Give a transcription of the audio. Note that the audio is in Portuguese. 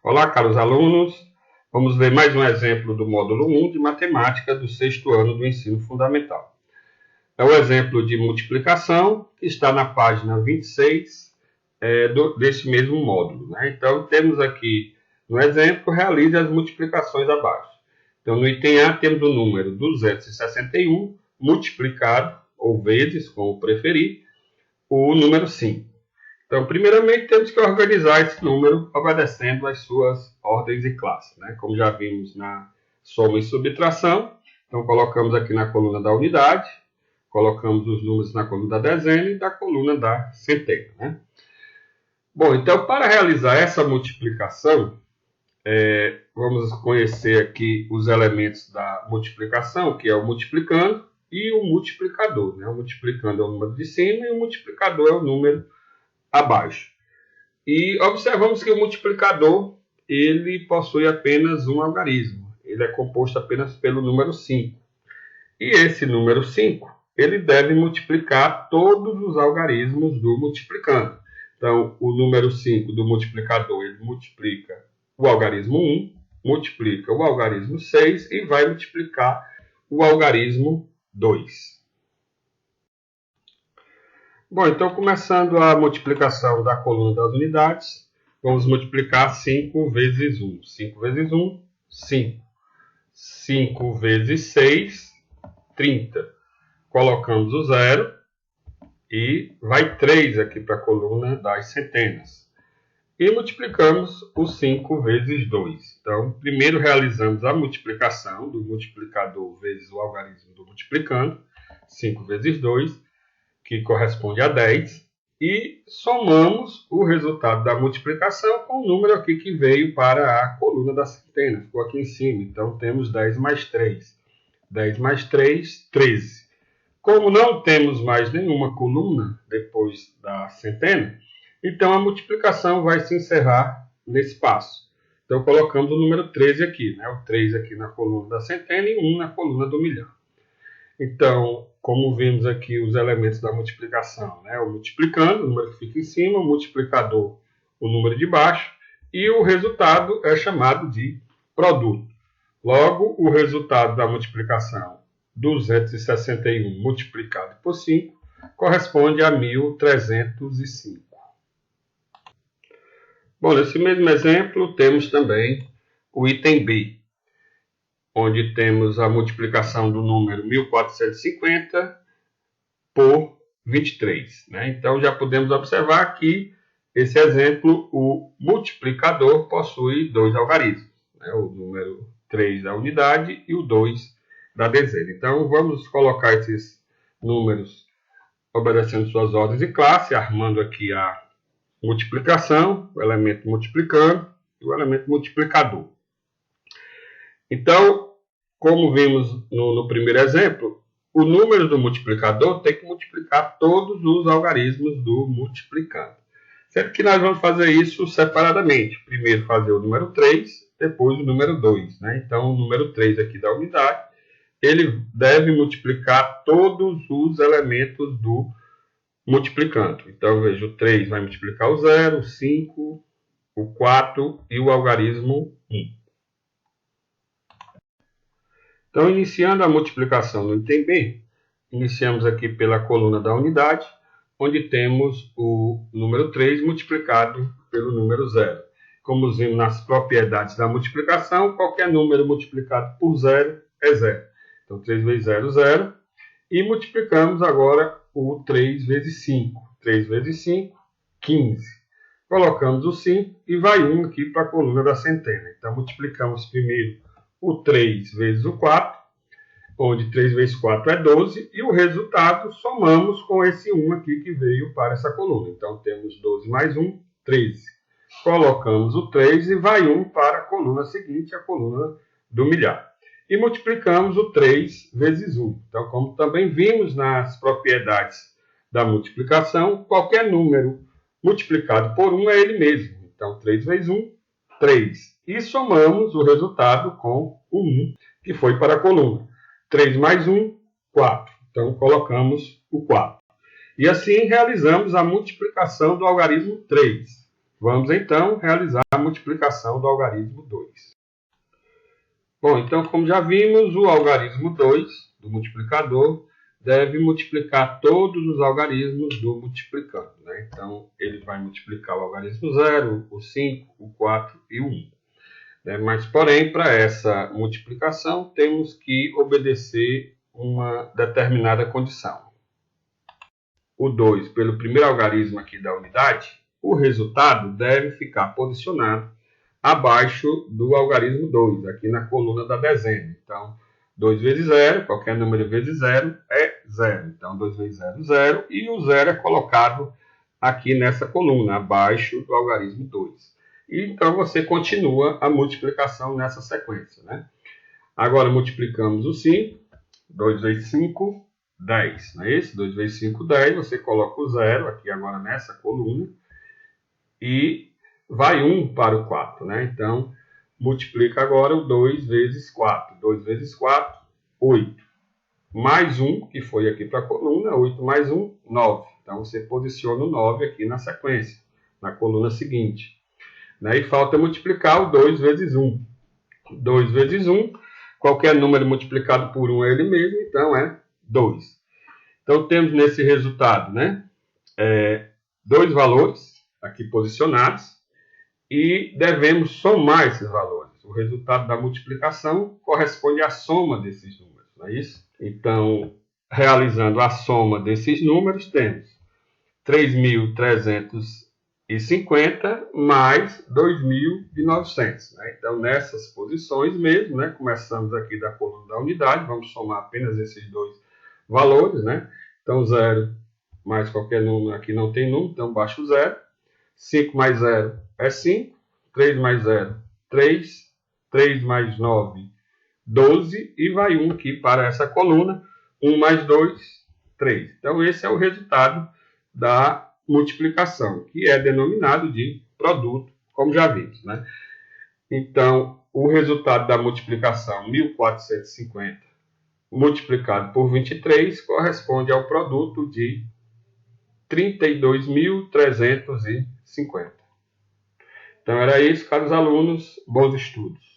Olá, caros alunos. Vamos ver mais um exemplo do módulo 1 de matemática do 6º ano do ensino fundamental. É o exemplo de multiplicação que está na página 26 desse mesmo módulo, né? Então, temos aqui no exemplo, realize as multiplicações abaixo. Então, no item A, temos o número 261 multiplicado, ou vezes, como preferir, o número 5. Então, primeiramente, temos que organizar esse número obedecendo às suas ordens e classes, né? Como já vimos na soma e subtração. Então, colocamos aqui na coluna da unidade, colocamos os números na coluna da dezena e da coluna da centena, né? Bom, então, para realizar essa multiplicação, vamos conhecer aqui os elementos da multiplicação, que é o multiplicando e o multiplicador, né? O multiplicando é o número de cima e o multiplicador é o número abaixo. E observamos que o multiplicador ele possui apenas um algarismo. Ele é composto apenas pelo número 5. E esse número 5, ele deve multiplicar todos os algarismos do multiplicando. Então, o número 5 do multiplicador, ele multiplica o algarismo 1, multiplica o algarismo 6 e vai multiplicar o algarismo 2. Bom, então começando a multiplicação da coluna das unidades, vamos multiplicar 5 vezes 1. 5 vezes 1, 5. 5 vezes 6, 30. Colocamos o 0 e vai 3 aqui para a coluna das centenas. E multiplicamos o 5 vezes 2. Então, primeiro realizamos a multiplicação do multiplicador vezes o algarismo do multiplicando, 5 vezes 2, que corresponde a 10, e somamos o resultado da multiplicação com o número aqui que veio para a coluna da centena, ficou aqui em cima. Então, temos 10 mais 3. 10 mais 3, 13. Como não temos mais nenhuma coluna depois da centena, então a multiplicação vai se encerrar nesse passo. Então, colocamos o número 13 aqui, né? O 3 aqui na coluna da centena e 1 na coluna do milhão. Então, como vimos aqui os elementos da multiplicação, né? O multiplicando, o número que fica em cima, o multiplicador, o número de baixo, e o resultado é chamado de produto. Logo, o resultado da multiplicação, 261 multiplicado por 5, corresponde a 1.305. Bom, nesse mesmo exemplo, temos também o item B, onde temos a multiplicação do número 1450 por 23. Né? Então, já podemos observar que esse exemplo, o multiplicador possui dois algarismos, né? O número 3 da unidade e o 2 da dezena. Então, vamos colocar esses números obedecendo suas ordens de classe, armando aqui a multiplicação, o elemento multiplicando e o elemento multiplicador. Então, como vimos no primeiro exemplo, o número do multiplicador tem que multiplicar todos os algarismos do multiplicando. Sendo que nós vamos fazer isso separadamente. Primeiro fazer o número 3, depois o número 2. Né? Então, o número 3 aqui da unidade, ele deve multiplicar todos os elementos do multiplicando. Então, veja, o 3 vai multiplicar o 0, o 5, o 4 e o algarismo 1. Então, iniciando a multiplicação no item B, iniciamos aqui pela coluna da unidade, onde temos o número 3 multiplicado pelo número 0. Como vimos nas propriedades da multiplicação, qualquer número multiplicado por 0 é 0. Então, 3 vezes 0, 0. E multiplicamos agora o 3 vezes 5. 3 vezes 5, 15. Colocamos o 5 e vai 1 aqui para a coluna da centena. Então, multiplicamos primeiro o 3 vezes o 4, onde 3 vezes 4 é 12, e o resultado somamos com esse 1 aqui que veio para essa coluna. Então, temos 12 mais 1, 13. Colocamos o 3 e vai 1 para a coluna seguinte, a coluna do milhar. E multiplicamos o 3 vezes 1. Então, como também vimos nas propriedades da multiplicação, qualquer número multiplicado por 1 é ele mesmo. Então, 3 vezes 1, 3. E somamos o resultado com o 1, que foi para a coluna. 3 mais 1, 4. Então, colocamos o 4. E assim realizamos a multiplicação do algarismo 3. Vamos, então, realizar a multiplicação multiplicação do algarismo 2. Bom, então, como já vimos, o algarismo 2 do multiplicador deve multiplicar todos os algarismos do multiplicando, né? Então, ele vai multiplicar o algarismo 0, o 5, o 4 e o 1. Mas, porém, para essa multiplicação, temos que obedecer uma determinada condição. O 2, pelo primeiro algarismo aqui da unidade, o resultado deve ficar posicionado abaixo do algarismo 2, aqui na coluna da dezena. Então, 2 vezes 0, qualquer número vezes 0 é 0. Então, 2 vezes 0, 0. E o 0 é colocado aqui nessa coluna, abaixo do algarismo 2. E então, você continua a multiplicação nessa sequência, né? Agora, multiplicamos o 5. 2 vezes 5, 10. Não é isso? 2 vezes 5, 10. Você coloca o 0 aqui agora nessa coluna. E vai 1 para o 4, né? Então, multiplica agora o 2 vezes 4. 2 vezes 4, 8. Mais 1, que foi aqui para a coluna, 8 mais 1, 9. Então, você posiciona o 9 aqui na sequência, na coluna seguinte. Né? E falta multiplicar o 2 vezes 1. 2 vezes 1, qualquer número multiplicado por 1 é ele mesmo, então é 2. Então, temos nesse resultado, né, dois valores aqui posicionados, e devemos somar esses valores. O resultado da multiplicação corresponde à soma desses números, não é isso? Então, realizando a soma desses números, temos 3.350 mais 2.900. Né? Então, nessas posições mesmo, né, começamos aqui da coluna da unidade, vamos somar apenas esses dois valores. Né? Então, 0 mais qualquer número, aqui não tem número, então baixo o 0. 5 mais 0 é 5, 3 mais 0, 3, 3 mais 9, 12, e vai 1 aqui para essa coluna, 1 mais 2, 3. Então, esse é o resultado da multiplicação, que é denominado de produto, como já vimos. Né? Então, o resultado da multiplicação, 1.450, multiplicado por 23, corresponde ao produto de 32.350. Então, era isso, caros alunos. Bons estudos.